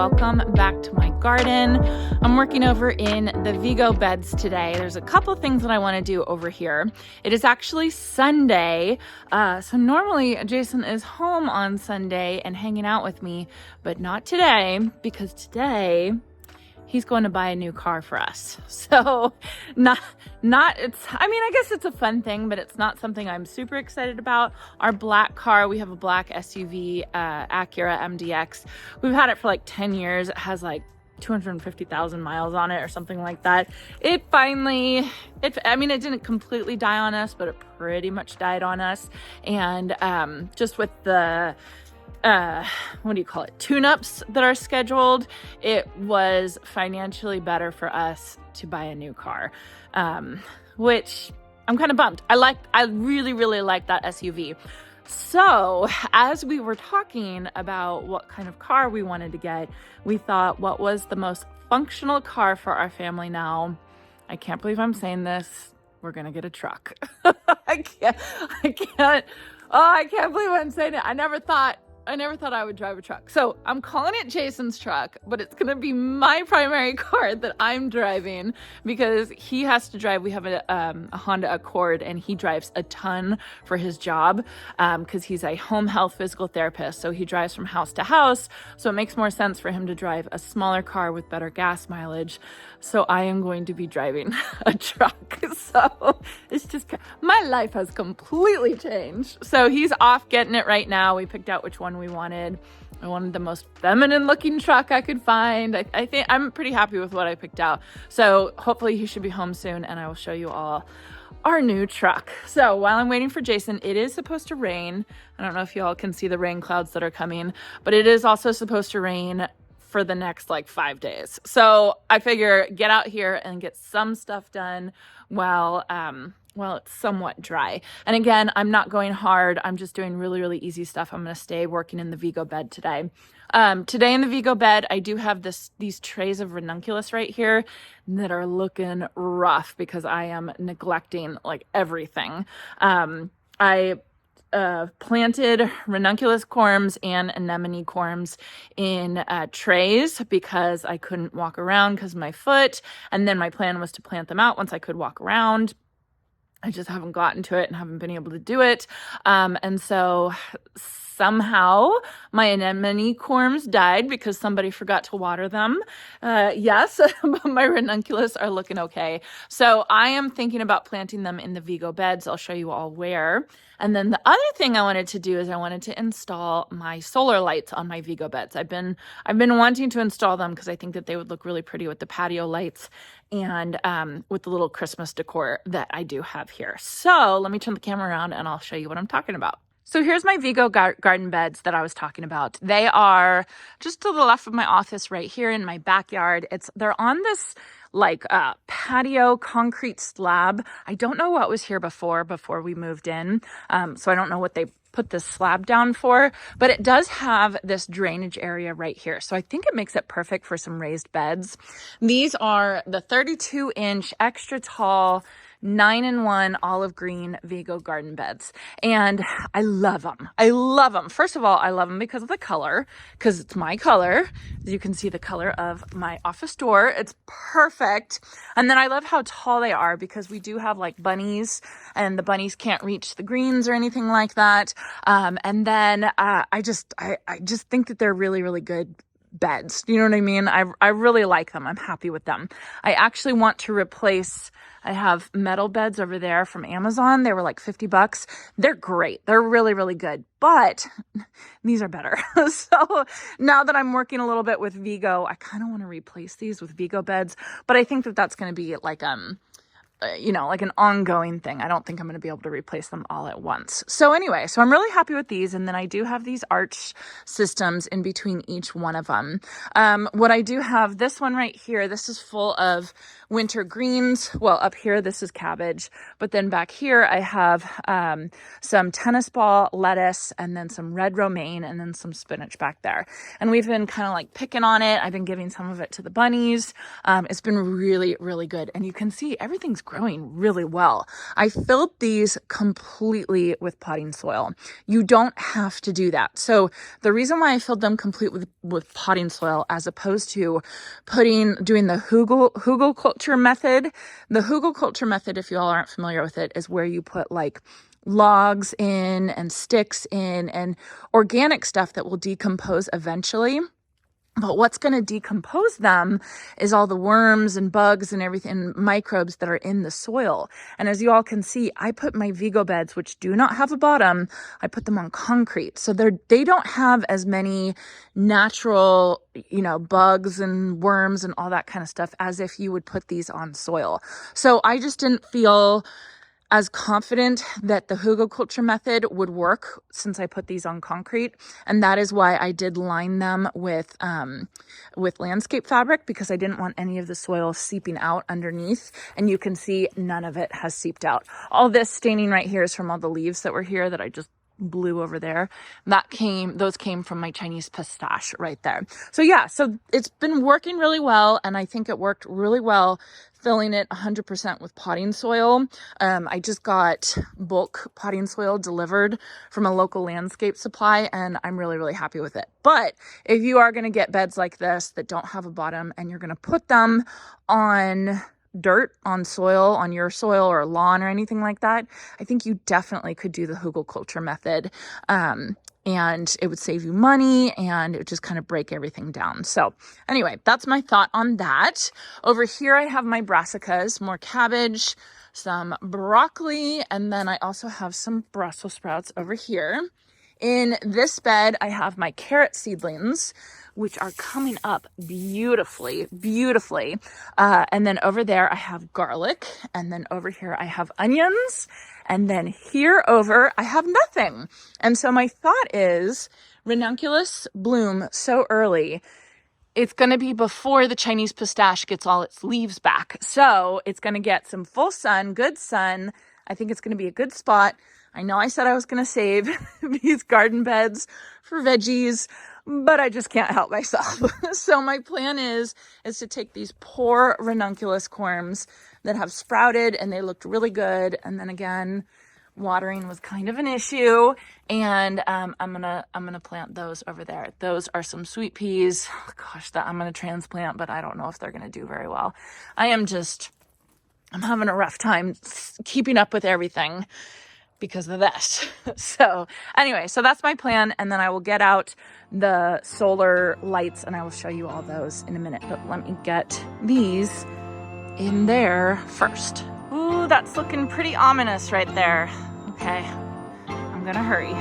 welcome back to my garden. I'm working over in the Vego beds today. There's a couple things that I want to do over here. It is actually Sunday, so normally Jason is home on Sunday and hanging out with me, but not today, because today he's going to buy a new car for us. So I guess it's a fun thing, but it's not something I'm super excited about. Our black car, we have a black SUV, Acura MDX. We've had it for like 10 years. It has like 250,000 miles on it or something like that. It didn't completely die on us, but it pretty much died on us. And just with the tune-ups that are scheduled, it was financially better for us to buy a new car, which I'm kind of bummed. I really, really like that SUV. So as we were talking about what kind of car we wanted to get, we thought, what was the most functional car for our family now? I can't believe I'm saying this. We're going to get a truck. I can't believe I'm saying it. I never thought I would drive a truck. So I'm calling it Jason's truck, but it's going to be my primary car that I'm driving because he has to drive. We have a Honda Accord, and he drives a ton for his job because he's a home health physical therapist. So he drives from house to house. So it makes more sense for him to drive a smaller car with better gas mileage. So I am going to be driving a truck. So it's just, my life has completely changed. So he's off getting it right now. We picked out which one we wanted. I wanted the most feminine looking truck I could find. I think I'm pretty happy with what I picked out. So hopefully he should be home soon, and I will show you all our new truck. So while I'm waiting for Jason, it is supposed to rain. I don't know if you all can see the rain clouds that are coming, but it is also supposed to rain for the next 5 days. So I figure get out here and get some stuff done while it's somewhat dry. And again, I'm not going hard. I'm just doing really, really easy stuff. I'm going to stay working in the Vego bed today. Today in the Vego bed, I do have these trays of Ranunculus right here that are looking rough because I am neglecting everything. I planted ranunculus corms and anemone corms in trays because I couldn't walk around because of my foot. And then my plan was to plant them out once I could walk around. I just haven't gotten to it and haven't been able to do it. And so somehow my anemone corms died because somebody forgot to water them. Yes, but my ranunculus are looking okay. So I am thinking about planting them in the Vego beds. I'll show you all where. And then the other thing I wanted to do is I wanted to install my solar lights on my Vego beds. I've been wanting to install them because I think that they would look really pretty with the patio lights and with the little Christmas decor that I do have here. So let me turn the camera around and I'll show you what I'm talking about. So here's my Vego garden beds that I was talking about. They are just to the left of my office right here in my backyard. They're on this patio concrete slab. I don't know what was here before we moved in. So I don't know what they put this slab down for, but it does have this drainage area right here. So I think it makes it perfect for some raised beds. These are the 32-inch extra tall 9-in-1 olive green Vego garden beds. And I love them. First of all, I love them because of the color, because it's my color. As you can see the color of my office door. It's perfect. And then I love how tall they are because we do have bunnies, and the bunnies can't reach the greens or anything like that. And then I just think that they're really, really good beds. You know what I mean? I really like them. I'm happy with them. I actually want to replace, I have metal beds over there from Amazon. They were like $50. They're great. They're really, really good, but these are better. So now that I'm working a little bit with Vego, I kind of want to replace these with Vego beds, but I think that that's going to be an ongoing thing. I don't think I'm going to be able to replace them all at once. So anyway, I'm really happy with these. And then I do have these arch systems in between each one of them. What I do have, this one right here, this is full of winter greens. Well, up here, this is cabbage, but then back here I have some tennis ball, lettuce, and then some red romaine, and then some spinach back there. And we've been kind of like picking on it. I've been giving some of it to the bunnies. It's been really, really good. And you can see everything's growing really well. I filled these completely with potting soil. You don't have to do that. So the reason why I filled them complete with potting soil as opposed to doing the hugelkultur method. The hugelkultur method, if you all aren't familiar with it, is where you put like logs in and sticks in and organic stuff that will decompose eventually. But what's going to decompose them is all the worms and bugs and everything, microbes that are in the soil. And as you all can see, I put my Vego beds, which do not have a bottom, I put them on concrete. So they don't have as many natural, bugs and worms and all that kind of stuff as if you would put these on soil. So I just didn't feel as confident that the hugelkultur method would work since I put these on concrete. And that is why I did line them with landscape fabric, because I didn't want any of the soil seeping out underneath. And you can see none of it has seeped out. All this staining right here is from all the leaves that were here that I just blew over there. Those came from my Chinese pistache right there. So yeah, so it's been working really well. And I think it worked really well filling it 100% with potting soil. I just got bulk potting soil delivered from a local landscape supply, and I'm really, really happy with it. But if you are going to get beds like this that don't have a bottom and you're going to put them on dirt, on soil, on your soil or lawn or anything like that, I think you definitely could do the hugelkultur method. And it would save you money and it would just kind of break everything down. So anyway, that's my thought on that. Over here, I have my brassicas, more cabbage, some broccoli, and then I also have some Brussels sprouts over here. In this bed, I have my carrot seedlings, which are coming up beautifully. And then over there, I have garlic. And then over here, I have onions. And then here over, I have nothing. And so my thought is, Ranunculus bloom so early, it's going to be before the Chinese pistache gets all its leaves back. So it's going to get some full sun, good sun. I think it's going to be a good spot. I know I said I was going to save these garden beds for veggies, but I just can't help myself. So my plan is to take these poor ranunculus corms that have sprouted and they looked really good. And then again, watering was kind of an issue. And I'm gonna plant those over there. Those are some sweet peas. Oh, gosh, that I'm gonna transplant, but I don't know if they're gonna do very well. I'm having a rough time keeping up with everything because of this. So anyway, so that's my plan. And then I will get out the solar lights and I will show you all those in a minute. But let me get these in there first. Ooh, that's looking pretty ominous right there. Okay, I'm gonna hurry.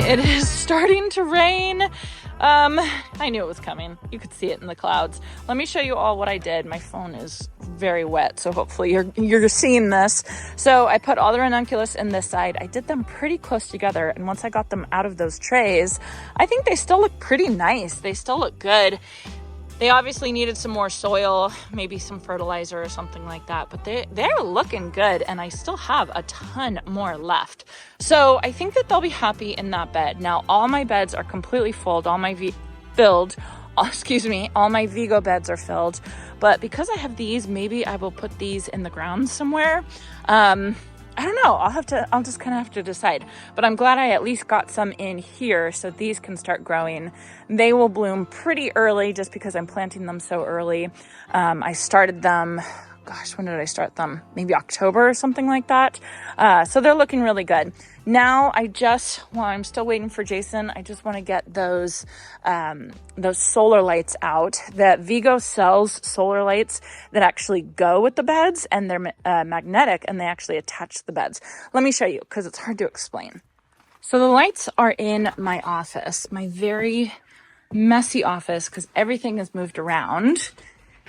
It is starting to rain. I knew it was coming. You could see it in the clouds. Let me show you all what I did. My phone is very wet, so hopefully you're seeing this. So I put all the ranunculus in this side. I did them pretty close together, and once I got them out of those trays, I think they still look pretty nice. They still look good. They obviously needed some more soil, maybe some fertilizer or something like that, but they're looking good, and I still have a ton more left. So I think that they'll be happy in that bed. Now, all my beds are completely filled. All my Vego beds are filled, but because I have these, maybe I will put these in the ground somewhere. I I don't know. I'll just kind of have to decide. But I'm glad I at least got some in here so these can start growing. They will bloom pretty early just because I'm planting them so early. I started them, gosh, when did I start them? Maybe October or something like that. So they're looking really good. Now while I'm still waiting for Jason, I just want to get those solar lights out. That Vego sells solar lights that actually go with the beds, and they're magnetic, and they actually attach to the beds. Let me show you because it's hard to explain. So the lights are in my office, my very messy office, because everything is moved around,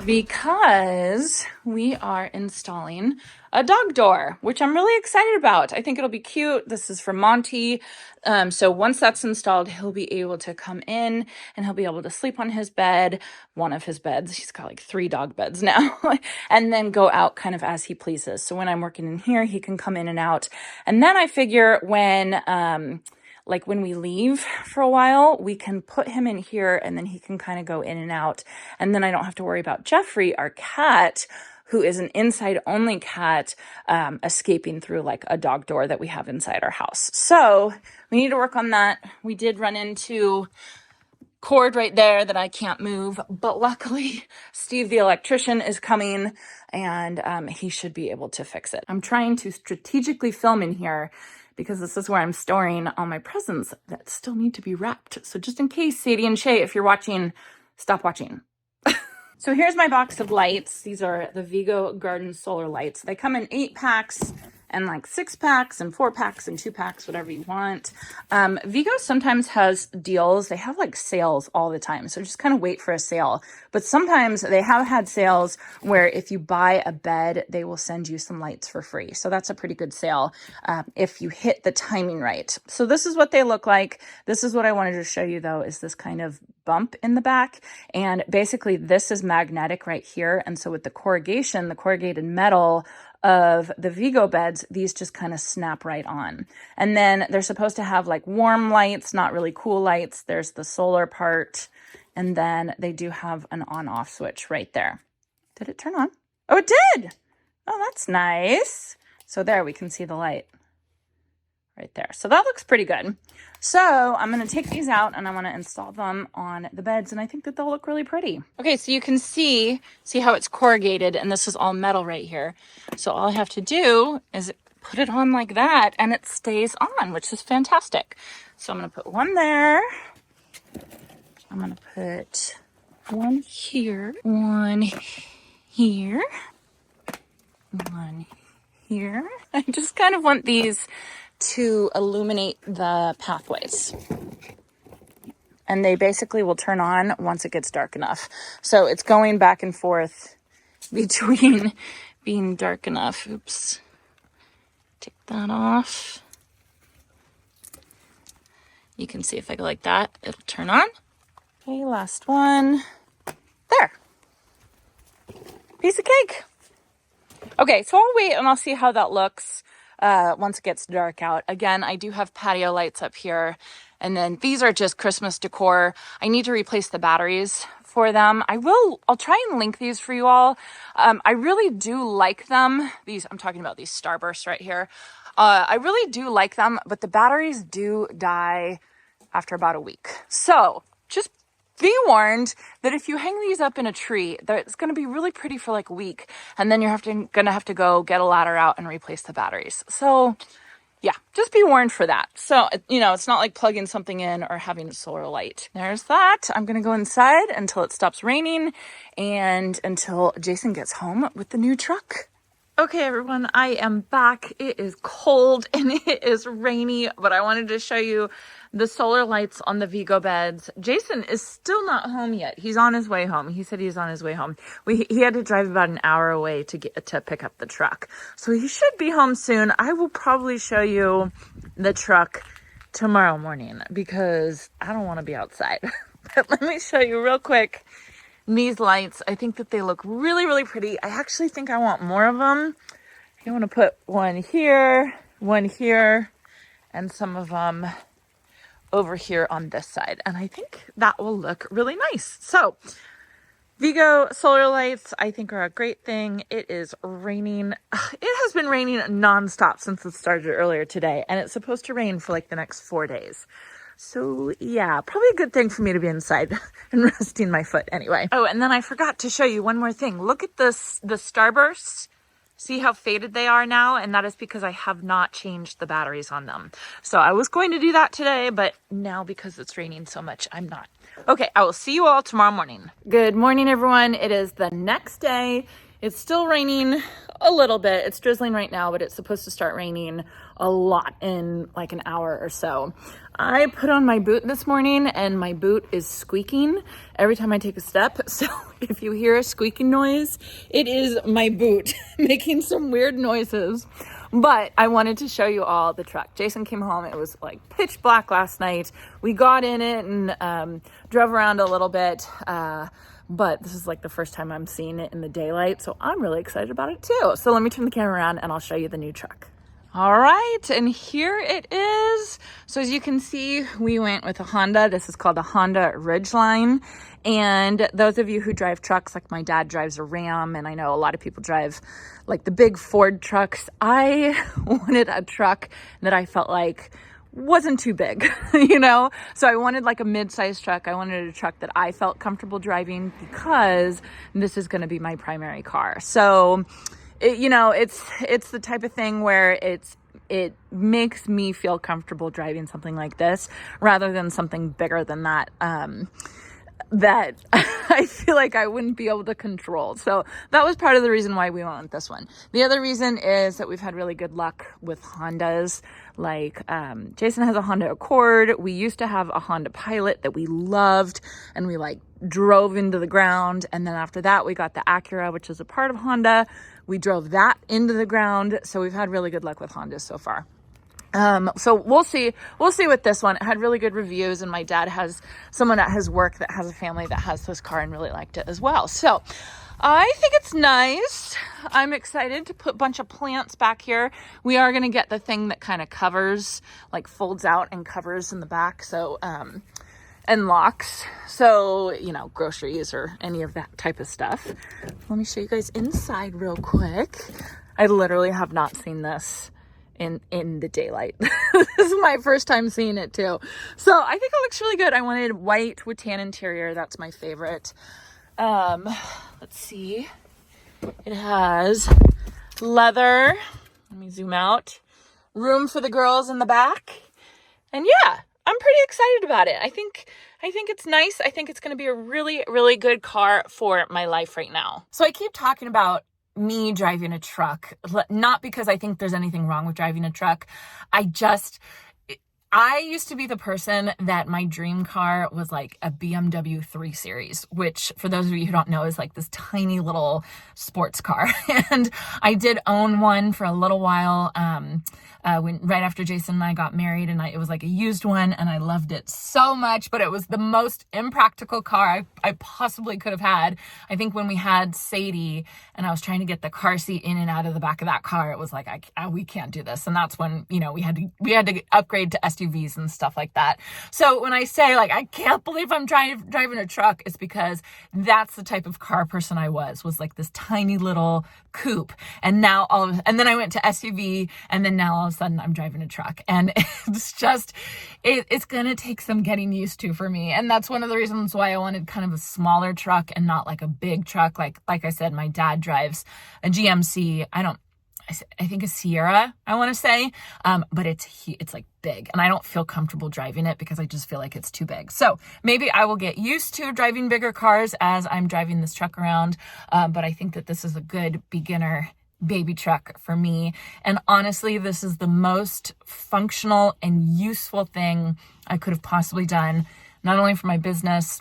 because we are installing a dog door, which I'm really excited about. I think it'll be cute. This is for Monty. So once that's installed, he'll be able to come in and he'll be able to sleep on his bed, one of his beds. He's got like 3 dog beds now, and then go out kind of as he pleases. So when I'm working in here, he can come in and out. And then I figure when we leave for a while, we can put him in here and then he can kind of go in and out. And then I don't have to worry about Jeffrey, our cat, who is an inside only cat, escaping through like a dog door that we have inside our house. So we need to work on that. We did run into cord right there that I can't move, but luckily Steve, the electrician, is coming and he should be able to fix it. I'm trying to strategically film in here because this is where I'm storing all my presents that still need to be wrapped. So just in case, Sadie and Shay, if you're watching, stop watching. So here's my box of lights. These are the vegogarden solar lights. They come in 8 packs and like 6 packs and 4 packs and 2 packs, whatever you want. Vego sometimes has deals. They have like sales all the time. So just kind of wait for a sale. But sometimes they have had sales where if you buy a bed, they will send you some lights for free. So that's a pretty good sale if you hit the timing right. So this is what they look like. This is what I wanted to show you though, is this kind of bump in the back. And basically this is magnetic right here. And so with the corrugation, the corrugated metal of the Vego beds, these just kind of snap right on. And then they're supposed to have like warm lights, not really cool lights. There's the solar part. And then they do have an on-off switch right there. Did it turn on? Oh, it did. Oh, that's nice. So there we can see the light right there. So that looks pretty good. So I'm going to take these out and I want to install them on the beds, and I think that they'll look really pretty. Okay, so you can see how it's corrugated, and this is all metal right here. So all I have to do is put it on like that and it stays on, which is fantastic. So I'm going to put one there. I'm going to put one here, one here, one here. I just kind of want these to illuminate the pathways. And they basically will turn on once it gets dark enough. So it's going back and forth between being dark enough. Oops. Take that off. You can see if I go like that, it'll turn on. Okay, last one. There. Piece of cake. Okay, so I'll wait and I'll see how that looks once it gets dark out. Again, I do have patio lights up here. And then these are just Christmas decor. I need to replace the batteries for them. I'll try and link these for you all. I really do like them. I'm talking about these Starbursts right here. I really do like them, but the batteries do die after about a week. So just be warned that if you hang these up in a tree, it's going to be really pretty for like a week. And then you're going to have to go get a ladder out and replace the batteries. So yeah, just be warned for that. So, it's not like plugging something in or having a solar light. There's that. I'm going to go inside until it stops raining and until Jason gets home with the new truck. Okay, everyone, I am back. It is cold and it is rainy, but I wanted to show you the solar lights on the Vego beds. Jason is still not home yet. He's on his way home. He said he's on his way home. He had to drive about an hour away to pick up the truck. So he should be home soon. I will probably show you the truck tomorrow morning because I don't want to be outside. But let me show you real quick these lights. I think that they look really, really pretty. I actually think I want more of them. I want to put one here, and some of them over here on this side. And I think that will look really nice. So Vego solar lights, I think, are a great thing. It is raining. It has been raining nonstop since it started earlier today, and it's supposed to rain for like the next 4 days. So yeah, probably a good thing for me to be inside and resting my foot anyway. Oh, and then I forgot to show you one more thing. Look at this, the starbursts. See how faded they are now? And that is because I have not changed the batteries on them. So I was going to do that today, but now because it's raining so much, I'm not. Okay, I will see you all tomorrow morning. Good morning, everyone. It is the next day. It's still raining a little bit. It's drizzling right now, but it's supposed to start raining a lot in like an hour or so. I put on my boot this morning and my boot is squeaking every time I take a step. So if you hear a squeaking noise, it is my boot making some weird noises. But I wanted to show you all the truck. Jason came home. It was like pitch black last night. We got in it and drove around a little bit. But this is like the first time I'm seeing it in the daylight. So I'm really excited about it too. So let me turn the camera around and I'll show you the new truck. All right, and here it is. So as you can see, we went with a Honda. This is called a Honda Ridgeline. And those of you who drive trucks, like my dad drives a Ram, and I know a lot of people drive like the big Ford trucks. I wanted a truck that I felt like wasn't too big, you know? So I wanted like a mid-sized truck. I wanted a truck that I felt comfortable driving because this is gonna be my primary car. So you know, it's the type of thing where it makes me feel comfortable driving something like this rather than something bigger than that, that I feel like I wouldn't be able to control. So that was part of the reason why we went with this one. The other reason is that we've had really good luck with Hondas. Like Jason has a Honda Accord. We used to have a Honda Pilot that we loved and we like drove into the ground. And then after that, we got the Acura, which is a part of Honda. We drove that into the ground. So we've had really good luck with Hondas so far. So we'll see with this one. It had really good reviews and my dad has someone at his work that has a family that has this car and really liked it as well. So I think it's nice. I'm excited to put a bunch of plants back here. We are going to get the thing that kind of covers, like folds out and covers in the back. So, and locks. So, you know, groceries or any of that type of stuff. Let me show you guys inside real quick. I literally have not seen this in the daylight. This is my first time seeing it too. So I think it looks really good. I wanted white with tan interior. That's my favorite. Let's see. It has leather. Let me zoom out. Room for the girls in the back. And yeah, I'm pretty excited about it. I think it's nice. I think it's going to be a really, really good car for my life right now. So I keep talking about me driving a truck, not because I think there's anything wrong with driving a truck. I used to be the person that my dream car was like a BMW 3 Series, which for those of you who don't know is like this tiny little sports car. And I did own one for a little while, right after Jason and I got married, and it was like a used one and I loved it so much, but it was the most impractical car I possibly could have had. I think when we had Sadie and I was trying to get the car seat in and out of the back of that car, it was like, we can't do this. And that's when, you know, we had to upgrade to SUVs and stuff like that. So when I say like, I can't believe I'm driving a truck, it's because that's the type of car person I was like this tiny little coupe. And now and then I went to SUV, and then now all of a sudden I'm driving a truck, and it's just, it's going to take some getting used to for me. And that's one of the reasons why I wanted kind of a smaller truck and not like a big truck. Like I said, my dad drives a GMC. I think a Sierra, I want to say, but it's like big, and I don't feel comfortable driving it because I just feel like it's too big. So maybe I will get used to driving bigger cars as I'm driving this truck around. But I think that this is a good beginner baby truck for me. And honestly, this is the most functional and useful thing I could have possibly done, not only for my business,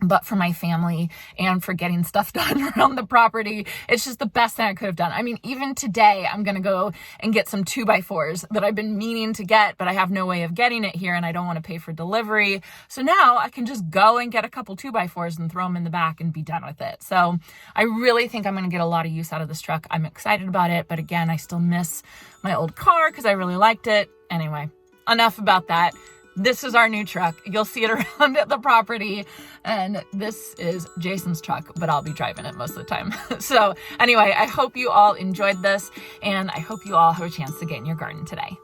but for my family and for getting stuff done around the property. It's just the best thing I could have done. I mean, even today, I'm going to go and get some 2x4s that I've been meaning to get, but I have no way of getting it here and I don't want to pay for delivery. So now I can just go and get a couple 2x4s and throw them in the back and be done with it. So I really think I'm going to get a lot of use out of this truck. I'm excited about it, but again, I still miss my old car because I really liked it. Anyway, enough about that. this is our new truck. You'll see it around at the property. And this is Jason's truck, but I'll be driving it most of the time. So anyway, I hope you all enjoyed this, and I hope you all have a chance to get in your garden today.